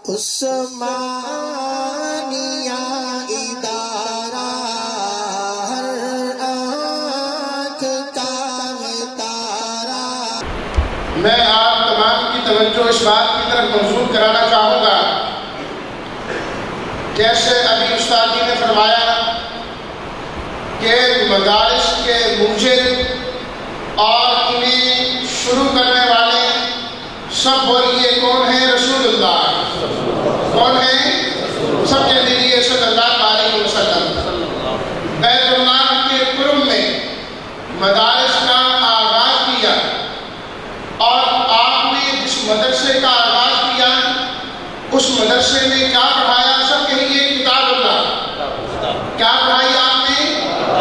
عثمانیہ ادارہ ہر آنکھ کا ہے تارا۔ میں آپ تمام کی توجہ اس بات کی طرف مبذول کرانا چاہوں گا، جیسے ابھی استاد جی نے فرمایا کہ مدارس کے موجد اور انہیں شروع کرنے والے سب بولیے کون ہیں؟ رسول اللہ۔ کون ہیں؟ سب کہہ دیجیے صلی اللہ علیہ وسلم۔ بیت اللہ کے قرب میں مدارس کا آغاز کیا، اور آپ نے جس مدرسے کا آغاز کیا اس مدرسے میں کیا پڑھایا؟ سب کہیے کتاب اللہ۔ کیا پڑھائی آپ نے؟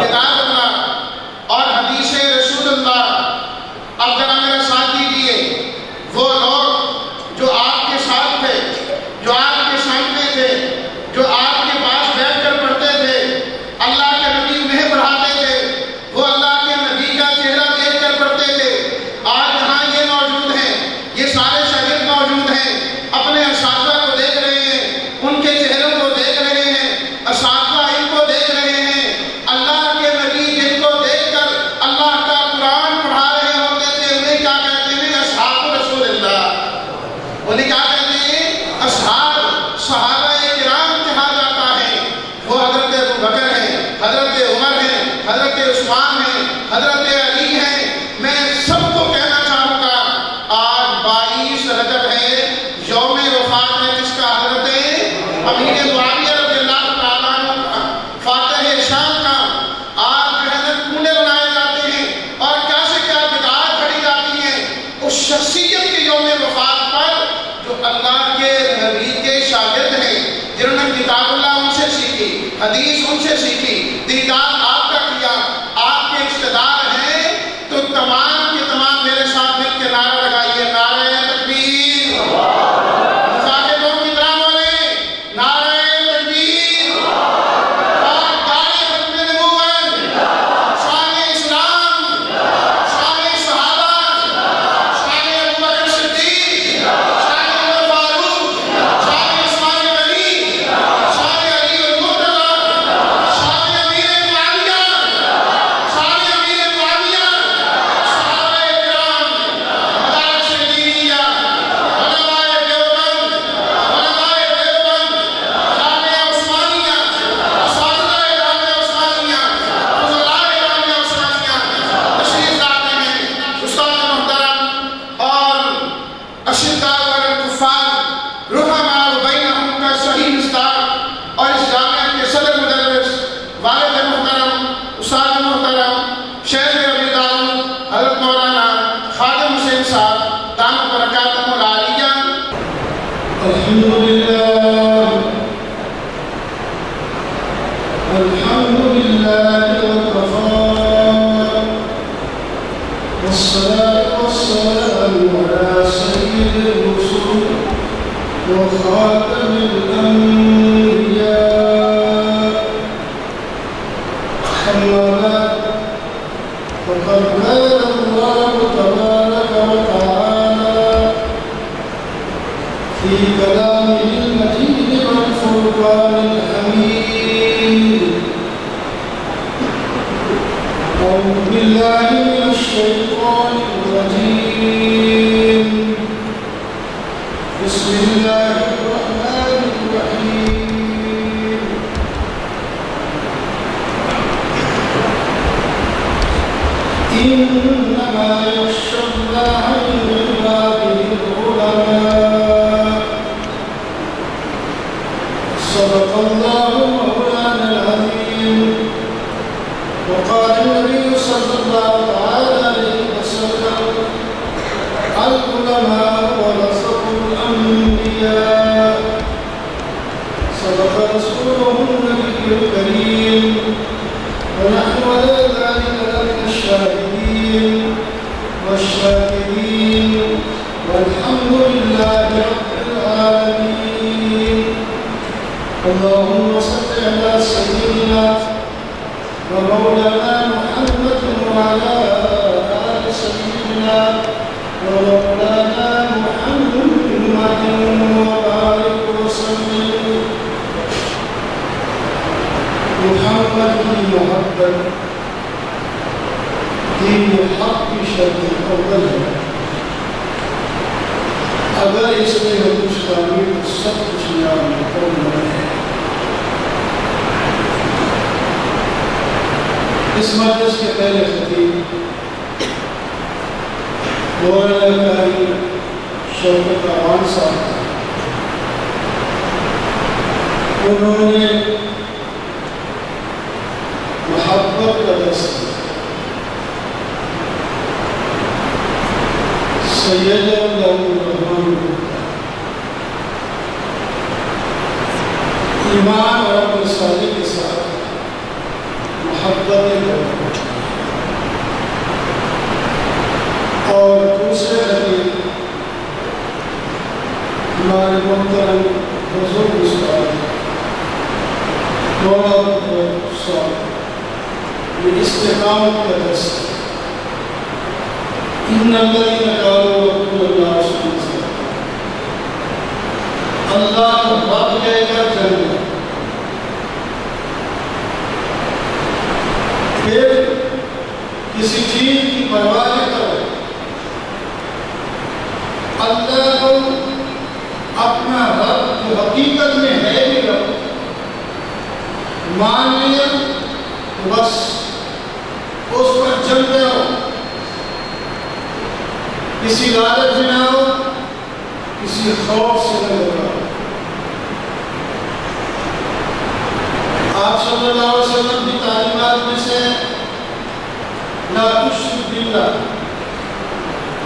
کتاب اللہ اور حدیث رسول اللہ۔ اب ذرا میرا ساتھ دیجیے، وہ لوگ جو آپ کے ساتھ تھے، جو آپ کے سامنے تھے، جو آپ کے پاس بیٹھ کر پڑھتے تھے، اللہ کے نبی انہیں پڑھاتے تھے، وہ اللہ کے نبی کا چہرہ دیکھ کر پڑھتے تھے، آج یہاں یہ موجود ہیں، یہ سارے شاگرد موجود ہیں، اپنے اساتذہ کو دیکھ رہے ہیں، ان کے چہروں کو دیکھ رہے ہیں، اساتذہ ان کو دیکھ رہے ہیں، اللہ کے نبی جن کو دیکھ کر اللہ کا قرآن پڑھا رہے ہوتے تھے، انہیں کیا کہتے ہیں؟ اصحاب رسول اللہ۔ انہیں کیا کہتے ہیں؟ اصحاب، صحابہ کرام کہا جاتا ہے۔ وہ حضرت ابو بکر ہیں، حضرت عمر ہیں، حضرت عثمان ہیں، حضرت علی ہیں۔ میں سب کو کہنا چاہوں گا، آج 22 رجب ہے، یوم وفات ہے کس کا؟ حضرت امیر معاویہ رضی اللہ تعالیٰ عنہ کا، فاتح شام کا۔ آج جو ہے نا کونے بنائے جاتے ہیں اور کیا سے کیا بدعات کھڑی جاتی ہیں اس شخصیت کے یوم وفات پر جو اللہ کے نبی کے شاگرد ہیں، جنہوں نے کتاب اللہ ان سے سیکھی، حدیث ان سے سیکھی، دیدار آپ کا کیا، آپ کے اقتدار ہیں، تو تمام کے تمام میرے ساتھ مل کے نعرہ لگائیے، نعرہ تکبیر۔ مجاہدوں کی طرح بولے، نعرہ تکبیر۔ داعی ختم نبوت، شان اسلام، شان صحابہ، شان ابو بکر صدیق، شان عمر فاروق، شان عثمان غنی، شان علی المرتضی، شان امیر معاویہ، شان امیر معاویہ، صحابہ کرام، مدارس دینیہ، علماء دیوبند، جامعہ عثمانیہ، اساتذہ جامعہ عثمانیہ، فضلاء جامعہ عثمانیہ تشریف لاتے ہیں۔ استاد محترم اور اشداء الکفار رحماء بینہم کا صحیح استاد اور اس جامعہ کے صدر مدرس، والد محترم، استاد محترم، شیخ ربی دارو حضرت مولانا خادم حسین صاحب دامت برکاتہم العالیہ۔ الحمد لله وكفى والصلاة والسلام على سيد الرسل وخاتم الأنبياء، أما بعد، فقد قال الله تبارك وتعالى في كلامه المجيد والفرقان الحميد: أعوذ بالله من الشيطان الرجيم، بسم الله الرحمن الرحيم. إنما يخشى الله من عباده العلماء. صدق الله مولانا العظيم. وقال النبي صلى الله عليه وسلم: العلماء ورثة الأنبياء. صدق رسوله النبي الكريم، ونحن على ذلك لمن الشاهدين والشاكرين، والحمد لله رب العالمين. اللهم صل على سيدنا ومولانا محمد وعلى آل سيدنا ومولانا محمد وبارك اس مجلس کے پہلے خطیب مولانا کاظم شوکت اعوان صاحب، انہوں نے محبت کا درس دیا۔ سید الرحمن ایمان اور عمل صالح کے ساتھ محبت کرو، اور دوسرے خطیب ہمارے محترم بزرگ استاد مولانا صاحب، یہ استقامت کا درس ہے۔ ان الذین قالوا ربنا اللہ سبحانہ اللہ کو رب کہہ کر چلنا، پھر کسی چیز کی پرواہ نہ کرو، اللہ کو اپنا رب جو حقیقت میں ہے بھی رب مان لیا تو بس اس پر چلتے رہو، کسی لالچ میں نہ ہو، کسی خوف سے نہ گھبراؤ۔ آپ صلی اللہ علیہ وسلم کی تعلیمات میں سے لا تشرک باللہ،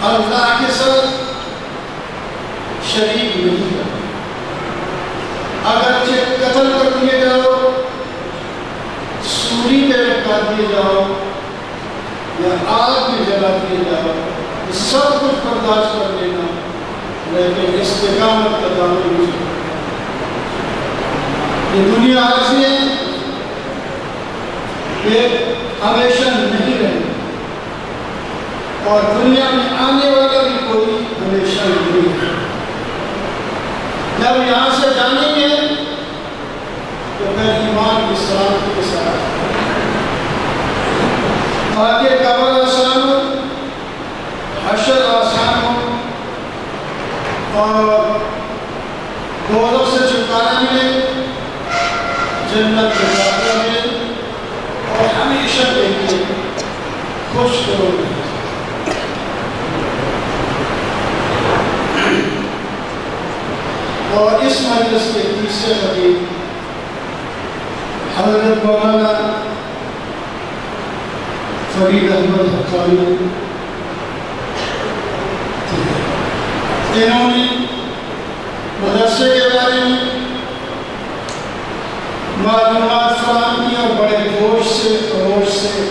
اللہ کے ساتھ شریک نہیں ہے۔ اگرچہ قتل کر دیے جاؤ، سولی پہ لٹکا دیے جاؤ یا آگ میں جلا دیے جاؤ، یہ سب کچھ برداشت کر لینا، لیکن استقامت کا دامن نہیں چھوڑنا۔ یہ دنیا ایسی ہے کہ ہمیشہ نہیں رہے، اور دنیا میں آنے والا بھی کوئی ہمیشہ نہیں ہے۔ جب یہاں سے جانیں گے تو پھر ایمان کی سلامتی کے ساتھ آگے قبر آسان ہو، حشر آسان ہو، اور دولت سے چھٹکارا ملے، جنت کے داخلہ ملے، اور ہمیشہ کے لیے خوش کرو ملے۔ اور اس مجلس کے تیسرے خطیب حضرت مولانا فرید احمد حقانی، انہوں نے مدرسے کے بارے میں معلومات فراہم کی، اور بڑے جوش سے، خروش سے،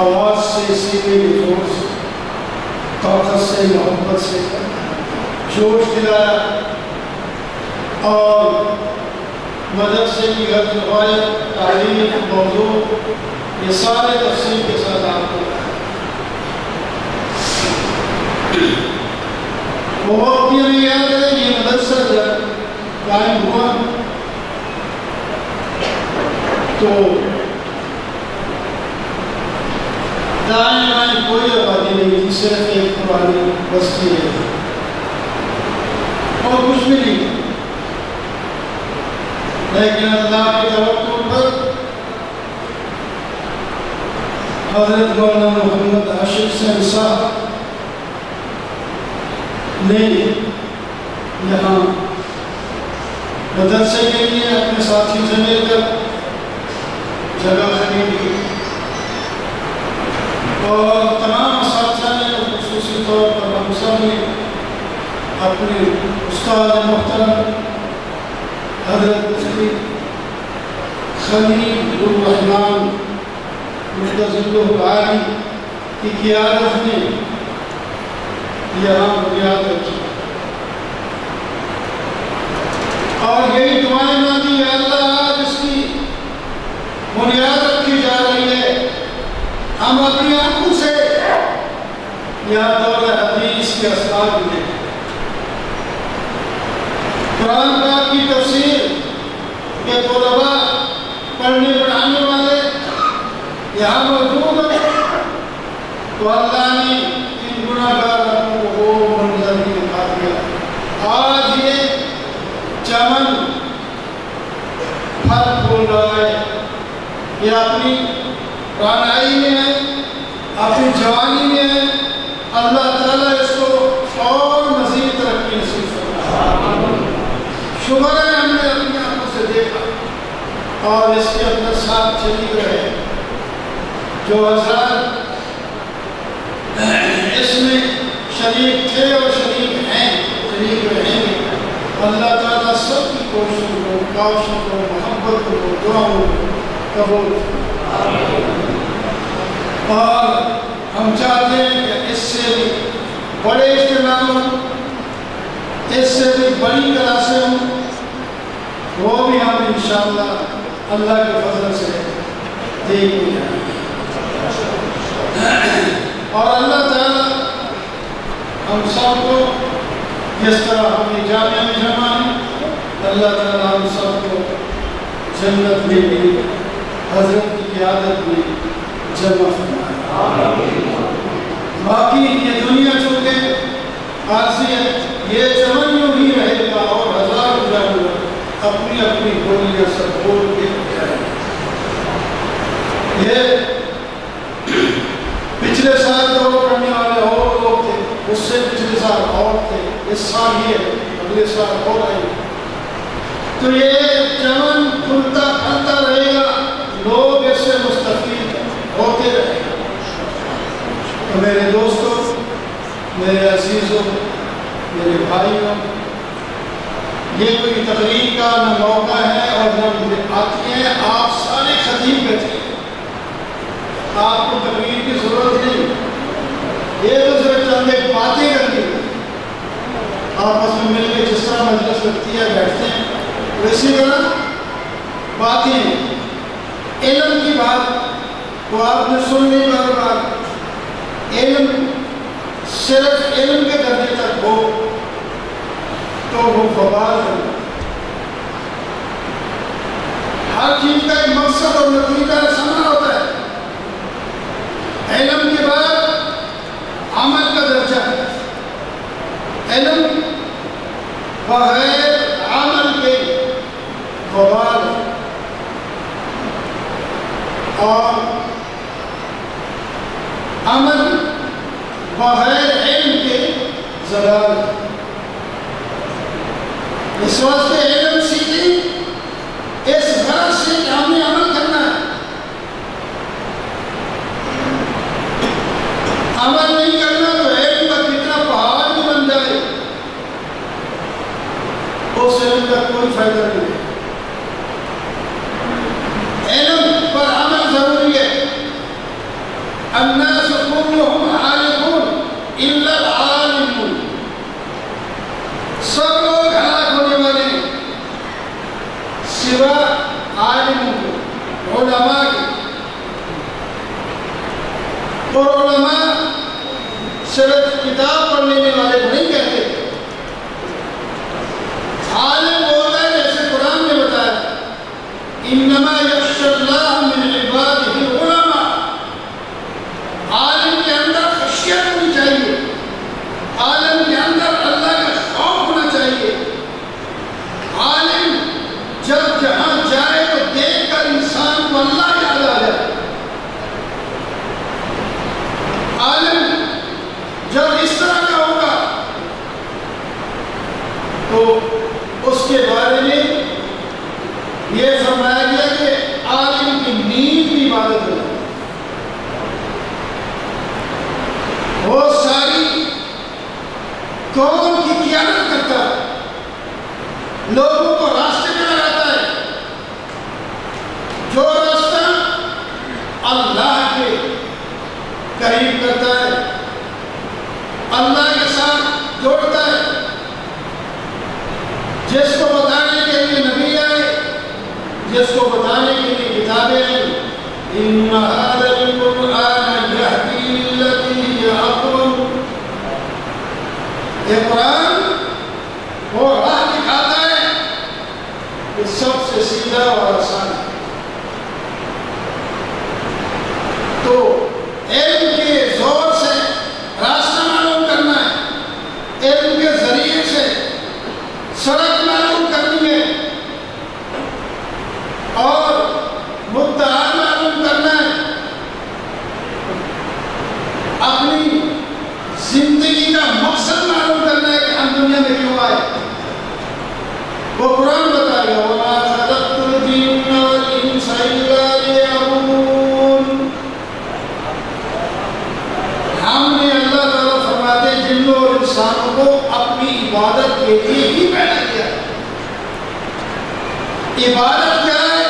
آواز سے، سینے کے زور سے، طاقت سے، محبت سے جوش دلایا، اور مدرسے کی غرض روایت، تعلیم، موضوع، یہ سارے تفصیل کے ساتھ آپ کو وہ وقت یہ بھی یاد ہے کہ یہ مدرسہ جب قائم ہوا تو دائیں بائیں کوئی آبادی نہیں تھی، صرف ایک پرانی بستی ہے اور کچھ بھی نہیں، لیکن اللہ کے توقع پر حضرت مولانا محمد حسین صاحب نے یہاں مدرسے کے لیے اپنے ساتھی سے مل کر جگہ خریدی، اور تمام اساتذہ نے خصوصی طور پر ہم سب نے اپنے استاد محترم حضرت خادم الرحمن عالی کی قیادت میں یہاں بنیاد رکھی، اور یہی دعائیں مانگی ہے اللہ آج اس کی بنیاد رکھی جا رہی ہے، ہم اپنی آنکھوں سے یہاں دور حدیث کے اثرات بھی دیکھیں، قرآن پاک کی تفسیر کے طلباء، پڑھنے پڑھانے والے یہاں موجود ہیں، تو اللہ نے ان گناہگاروں کو وہ منظر بھی دکھا دیا۔ آج یہ چمن پھل پھول رہا ہے، یہ اپنی رانائی میں ہے، اپنی جوانی میں ہے، اللہ تعالیٰ اس کو اور مزید ترقی نصیب فرمائے۔ شکر ہے ہم نے اپنی آنکھوں سے دیکھا اور اس کے اندر ساتھ چلی رہے جو حضرات اس میں شریک تھے اور شریک ہیں، شریک رہیں گے۔ اللہ تعالیٰ سب کی کوششوں کو، کاوشوں کو، محبت کو، دعاؤں کو قبول فرمائے۔ اور ہم چاہتے ہیں کہ اس سے بھی بڑے اجتماع ہوں، اس سے بھی بڑی کلاسیں ہوں، وہ بھی ہم انشاءاللہ اللہ کے فضل سے دیکھ بھی جائیں گے۔ اور اللہ تعالیٰ ہم سب کو جس طرح ہمیں جامعہ میں جمع ہے، اللہ تعالیٰ ہم سب کو جنت میں بھی حضرت کی قیادت میں جمع فرمائے۔ باقی یہ دنیا چونکہ عارضی ہے، یہ چمن یوں ہی رہے گا اور ہزار جانور اپنی اپنی گولیاں سب بول کے جائیں گے۔ یہ پچھلے سال دورہ کرنے والے اور لوگ تھے، اس سے پچھلے سال اور تھے، اس سال یہ اگلے سال اور آئے گا، تو یہ چمن کھلتا پھلتا رہے گا، لوگ اس سے مستفید ہوتے رہے گا۔ تو میرے دوستوں، میرے عزیزوں، میرے بھائیوں، یہ کوئی تقریر کا نہ موقع ہے اور نہ مجھے آتی ہے، آپ سارے خطیب بیٹھے ہیں، آپ کو تقریر کی ضرورت نہیں، یہ تو صرف چند ایک باتیں کرنی ہے، آپس میں مل کے جس طرح مجلس لگتی ہے بیٹھتے ہیں، اسی طرح باتیں، علم کی بات تو آپ نے سن لی بار بار، علم صرف علم کے درجے تک ہو تو وہ وبال ہے۔ ہر چیز کا ایک مقصد اور نتیجہ سامنا ہوتا ہے۔ علم کے بعد عمل کا درجہ ہے، علم بغیر عمل کے وبال ہے، اور عمل بغیر علم کے زلال ہے۔ اس واسطے علم سیکھی اس غرض سے کہ ہم نے عمل کرنا ہے، عمل نہیں کرنا تو علم کا کتنا پہاڑ بھی بن جائے اس علم کا کوئی فائدہ نہیں ہے۔ علم پر عمل ضروری ہے۔ الناس كلهم عالمون الا العالمون، سب لوگ ہلاک ہونے والے ہیں سوا عالموں کو، علماء کے، اور علماء صرف کتاب پڑھنے والے کو نہیں کہتے، عالم ہوتا ہے جیسے قرآن نے بتایا انما یخشی اللہ من عبادہ العلماء، عالم کے اندر خشیت ہونی چاہیے، عالم کے اندر اللہ کا خوف ہونا چاہیے، عالم جب جہاں جائے تو دیکھ کر انسان کو اللہ یاد آ جائے، عالم جب اس طرح کا ہوگا تو اس کے بارے میں یہ فرمایا گیا کہ عالم کی نیند کی عبادت ہے، وہ ساری قوم کی قیادت کرتا ہے، لوگوں کو راستے میں لگاتا ہے، جو راستہ اللہ کے قریب کرتا ہے، اللہ کے ساتھ جوڑتا ہے، جس کو بتانے کے لیے نبی آئے، جس کو بتانے کے لیے کتابیں آئیں، ان هذا القرآن يهدي للتي هي اقوم، یہ قرآن وہ راہ دکھاتا ہے کہ سب سے سیدھا اور آسان ہے۔ تو علم کے زور سے راستہ معلوم کرنا ہے، علم کے ذریعے سے سڑک معلوم کرنی ہے، اور مدعا معلوم کرنا ہے، دنیا میں کیوں آئے وہ قرآن بتائے گا وَمَا خَلَقْتُ الْجِنَّ وَالْإِنسَ إِلَّا لِيَعْبُدُونَ. ہم نے اللہ تعالیٰ فرماتے ہیں جنوں اور انسانوں کو اپنی عبادت کے لیے ہی پیدا کیا. عبادت کیا ہے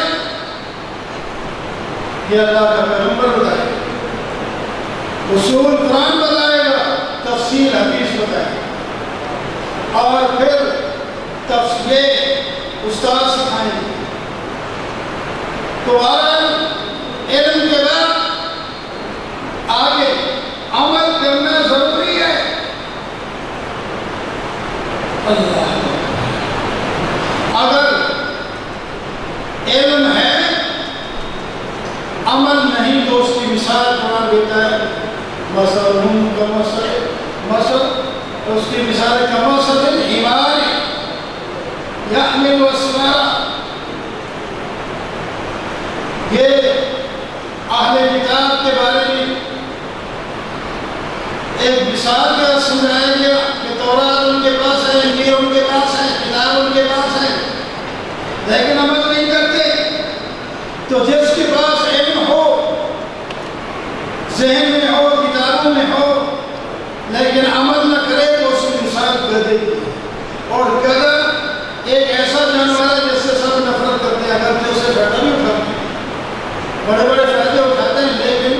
یہ اللہ کا پیغمبر بتائے گا, اصول قرآن بتائے گا, تفصیل حدیث بتائے گا, اور پھر تفصیل استاد سکھائیں گے. تو علم کے بعد آگے عمل کرنا ضروری ہے. اللہ اگر علم ہے عمل نہیں تو اس کی مثال قرآن دیتا ہے مثلہم کمثل اس کی مثال کمثل الحمار یحمل اسفارا. یہ اہل کتاب کے بارے میں ایک مثال کا سمجھایا گیا کہ تورات ان کے پاس ہے, انجیل ان کے پاس ہے, کتاب ان کے پاس ہے, لیکن عمل نہیں کرتے. تو جس کے پاس علم ہو, ذہن میں ہو, کتابوں میں ہو, لیکن عمل نہ کرے تو اس کی مثال گدھے کی. اور گدھا ایک ایسا جانور ہے جس سے سب نفرت کرتے ہیں, اگر اسے فائدہ بھی اٹھاتے ہیں, بڑے بڑے فائدے اٹھاتے ہیں, لیکن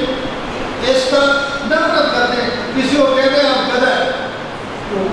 اس کا نفرت کرتے ہیں. کسی کو کہتے ہیں آپ گدھا ہے تو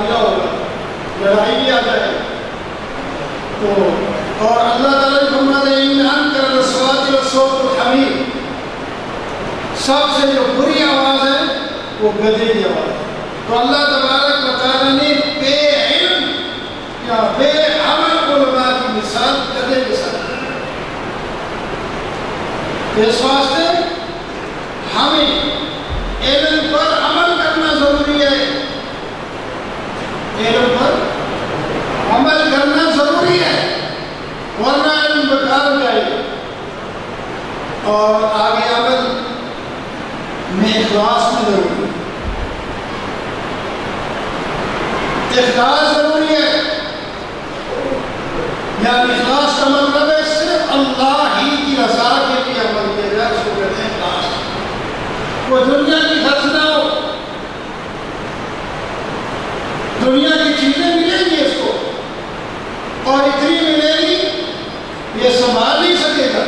کیا ہوگا, لڑائی بھی آ جائے. تو اور اللہ تعالیٰ نے فرمایا ان انکر الاصوات لصوت الحمیر, سب سے جو بری آواز ہے وہ گدھے کی آواز ہے. تو اللہ تبارک و تعالیٰ نے بے علم یا بے عمل علماء کی مثال گدھے کے ساتھ. اس واسطے ہمیں علم پر عمل کرنا ضروری ہے, علم پر عمل کرنا ضروری ہے, ورنہ علم بیکار ہو جائے گا. اور آگے عمل میں اخلاص میں ضروری ہے, اخلاص ضروری ہے. یعنی اخلاص کا مطلب ہے صرف اللہ ہی کی رضا کے لیے عمل کیا جائے, اس کو کہتے ہیں اخلاص. وہ دنیا کی خرچ نہ ہو, دنیا کی چیزیں ملیں گی اس کو اور اتنی ملے گی یہ سنبھال نہیں سکے گا,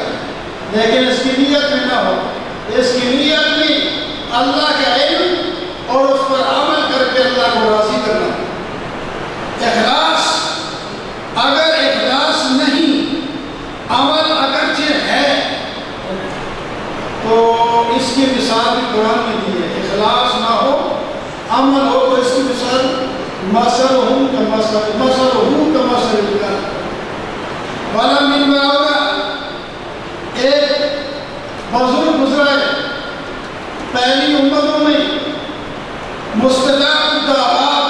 لیکن اس کی نیت میں نہ ہو. اس کی نیت میں اللہ کا علم اور اس پر عمل کر کے اللہ کو راضی کرنا. اخلاص, اگر اخلاص نہیں, عمل اگرچہ ہے تو اس کی مثال بھی قرآن میں دی ہے. اخلاص نہ ہو, عمل ہو تو اس کی مثال مثلہم کمثل الحمار ولم ينبغي. ایک بزرگ گزرا ہے پہلی امتوں میں, مستجاب دعوات,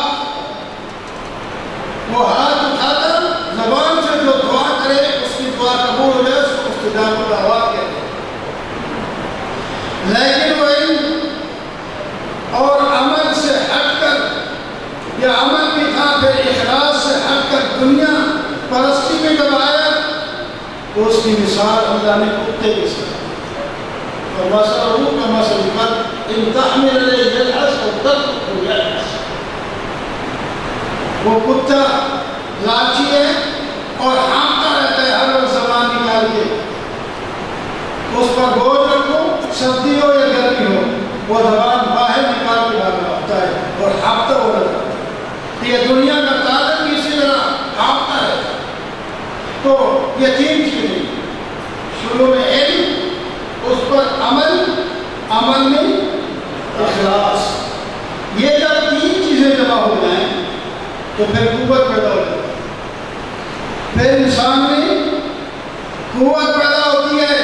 وہ ہاتھ اٹھا کر زبان سے جو دعا کرے اس کی دعا قبول ہو جائے, اس کو مستجاب دعوات کہتے ہیں. لیکن وہ علم اور عمل سے ہٹ کر, یا عمل بھی تھا پھر اخلاص سے ہٹ کر دنیا پرستی میں جب آیا تو اس کی مثال اللہ نے کتے کے ساتھ. وَمَثَلُهُ كَمَثَلِ الْكَلْبِ إِنْ تَحْمِلْ عَلَيْهِ يَلْهَثْ أَوْ تَتْرُكْهُ يَلْهَث. وہ کتا لالچی ہے اور ہانپتا رہتا ہے ہر وقت زبان نکال کے. اس پر بوجھ رکھو, سردی ہو یا گرمی ہو, وہ زبان باہر نکال کے بھاگ رہتا ہے اور ہانپتا ہو رہتا ہے. یہ دنیا کا طالب بھی اسی طرح ہانپتا رہتا ہے. تو یہ تین چیزیں, شروع میں علم, اس پر عمل, عمل میں اخلاص. یہ جب تین چیزیں جمع ہو جائیں تو پھر قوت پیدا ہو جاتی ہے. پھر انسان میں قوت پیدا ہوتی ہے,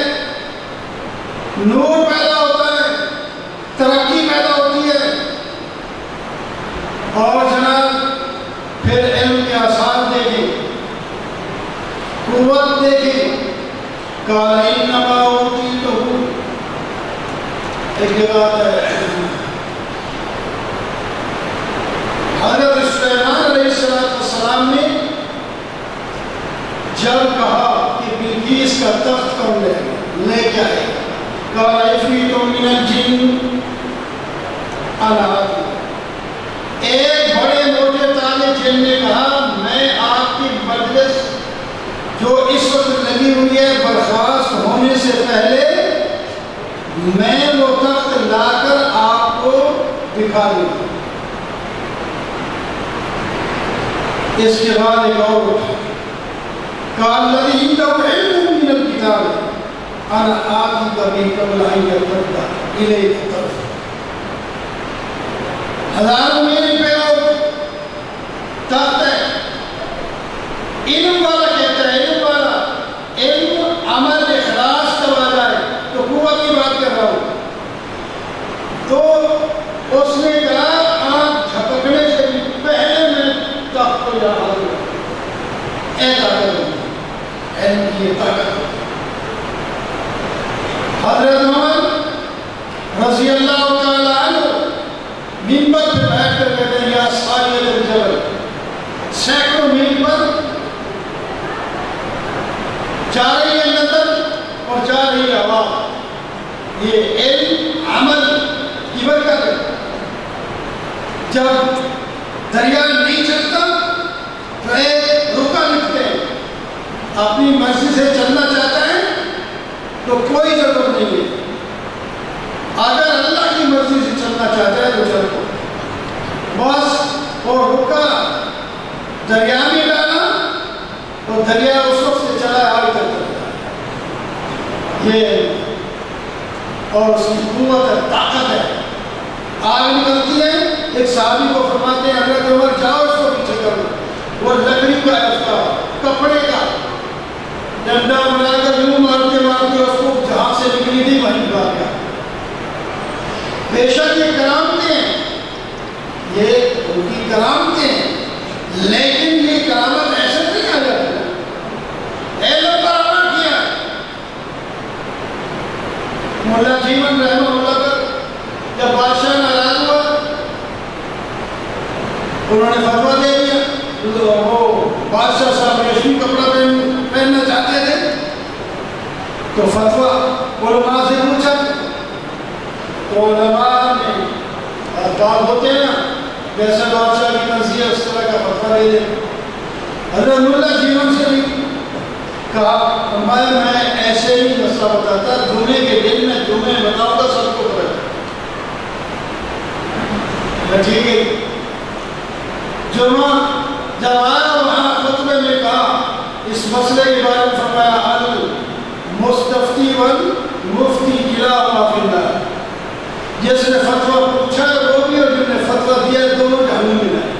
نور پیدا ہوتا ہے, ترقی پیدا ہوتی ہے. اور جناب پھر علم کے آثار دیکھیں, قوت دیکھیں. قال انما اوتیتہ, ایک جگہ ہے حضرت کا تخت کون لے کے آئے گا؟ قال عفریت من الجن انا آتی، ایک بڑے موٹے تالے جن نے کہا میں آپ کی مجلس جو اس وقت لگی ہوئی ہے برخاست ہونے سے پہلے میں وہ تخت لا کر آپ کو دکھا دوں گا۔ اس کے بعد ایک اور اٹھا، قال الذی عنده علم من الکتاب انا آتیک به قبل ان یرتد الیک طرفک۔ ہزاروں میل پہ وہ تخت ہے، علم والا کہتا ہے، علم والا، علم عمل اخلاص کب آ جائے تو قوت کی بات کر رہا ہوں۔ تو اس نے کہا آنکھ جھپکنے سے بھی پہلے میں تخت کو یہاں حاضر ہوں، اے طاقت ہوگی، علم کی یہ طاقت ہوگی۔ حضرت عمر رضی اللہ تعالیٰ عنہ منبر پہ بیٹھ کر کہتے ہیں یا ساریہ الجبل، سینکڑوں میل پر جا رہی ہے نظر اور جا رہی ہے ہوا، یہ علم عمل کی برکت ہے۔ جب دریا نہیں چلتا تو ایک رکا لکھتے ہیں، اپنی مرضی سے چلنا چاہتا ہے تو کوئی ضرورت نہیں ہے، اگر اللہ کی مرضی سے چلنا چاہتا ہے تو چلو بس، اور رکا دریا میں ڈالا اور دریا اس وقت سے چلا آگے تک یہ، اور اس کی قوت ہے، طاقت ہے، آگ نکلتی ہے۔ ایک صحابی کو فرماتے ہیں حضرت عمر جاؤ اس کو پیچھے کرو، وہ لکڑی کا ہے، اس کا کپڑے کا ڈنڈا بنا کر یوں مارتے مارتے اس کو جہاں سے نکلی تھی وہیں ڈال گیا۔ بے شک یہ کرامتیں ہیں، یہ ان کی کرامتیں ہیں، لیکن یہ کرامت ایسے نہیں آ جاتی ہے، علم پر عمل کیا۔ مولا جیون رحمہ اللہ پر جب بادشاہ ناراض ہوا انہوں نے فتویٰ دے دیا، وہ بادشاہ صاحب ریشمی کپڑا پہننا چاہتے تھے تو فتویٰ علماء سے پوچھا تو علماء نے بات ہوتے ہیں نا جیسا بادشاہ کی مرضی ہے اس طرح کا فتویٰ دے دے۔ حضرت مولا جیون سے بھی کہا فرمایا میں ایسے ہی مسئلہ بتاتا، جمعے کے دن میں جمعے بتاؤں گا سب کو پتہ ہے، ٹھیک ہے۔ جمعہ جب آیا وہاں خطبے میں کہا اس مسئلے کے بارے میں فرمایا المستفتی والمفتی کلاہما فی النار، جس نے فتویٰ پوچھا وہ بھی اور جس نے فتویٰ دیا دونوں جہنم میں جائیں۔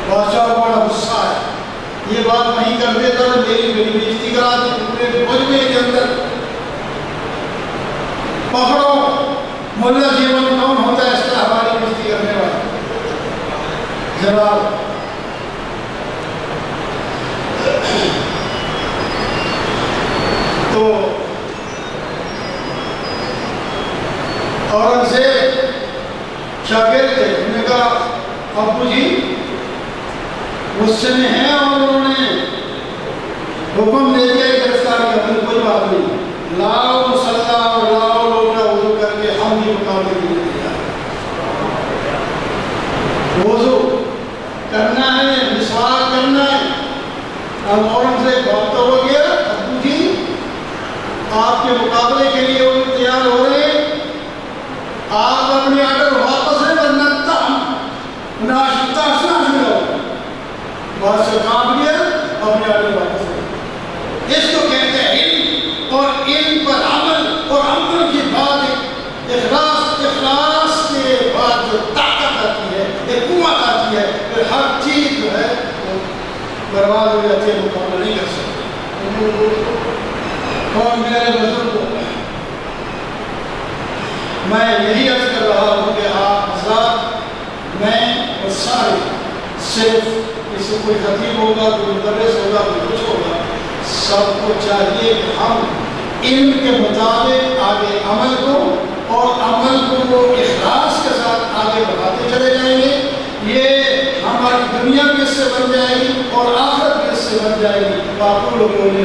بادشاہ کو بڑا غصہ ہے، یہ بات نہیں کر دیتا تو میری بےعزتی کرا دی پورے مجمع کے اندر۔ پکڑو مولا جیون کون ہوتا ہے اس طرح ہماری بےعزتی کرنے والا؟ جناب تو اورنگزیب شاگرد تھے، انہوں نے کہا ابو جی غصے میں ہیں اور انہوں نے حکم دے دیا گرفتار کرنے، کوئی بات نہیں، لاؤ مسلح اور لاؤ لوٹا وضو کر کے ہم بھی مقابلے کے لیے تیار۔ وضو کرنا ہے، مسواک کرنا ہے۔ اب اورنگزیب بات تو ہو گیا، ابو جی آپ کے مقابلے کے لیے وہ تیار ہو رہے ہیں، آپ اپنے آرڈر واپس لیں ورنہ ناشتہ ہو۔ بادشاہ کام کیا اپنے آرڈر واپس لیں۔ اس کو کہتے ہیں علم، اور علم پر عمل، اور عمل کی بات اخلاص کے بعد جو طاقت آتی ہے، ایک قوت آتی ہے، پھر ہر چیز جو ہے برباد ہو جاتی ہے، مقابلہ نہیں کر سکتے۔ اور میرے بزرگوں میں یہی عرض کر رہا ہوں کہ آپ حضرات، میں اور سارے، صرف کسی کوئی خطیب ہوگا، کوئی مدرس ہوگا، کوئی کچھ ہوگا، سب کو چاہیے کہ ہم علم کے مطابق آگے عمل کو، اور عمل کو اخلاص کے ساتھ آگے بڑھاتے چلے جائیں گے۔ یہ ہماری دنیا بھی اس سے بن جائے گی اور آخرت بھی اس سے بن جائے گی۔ باقی لوگوں نے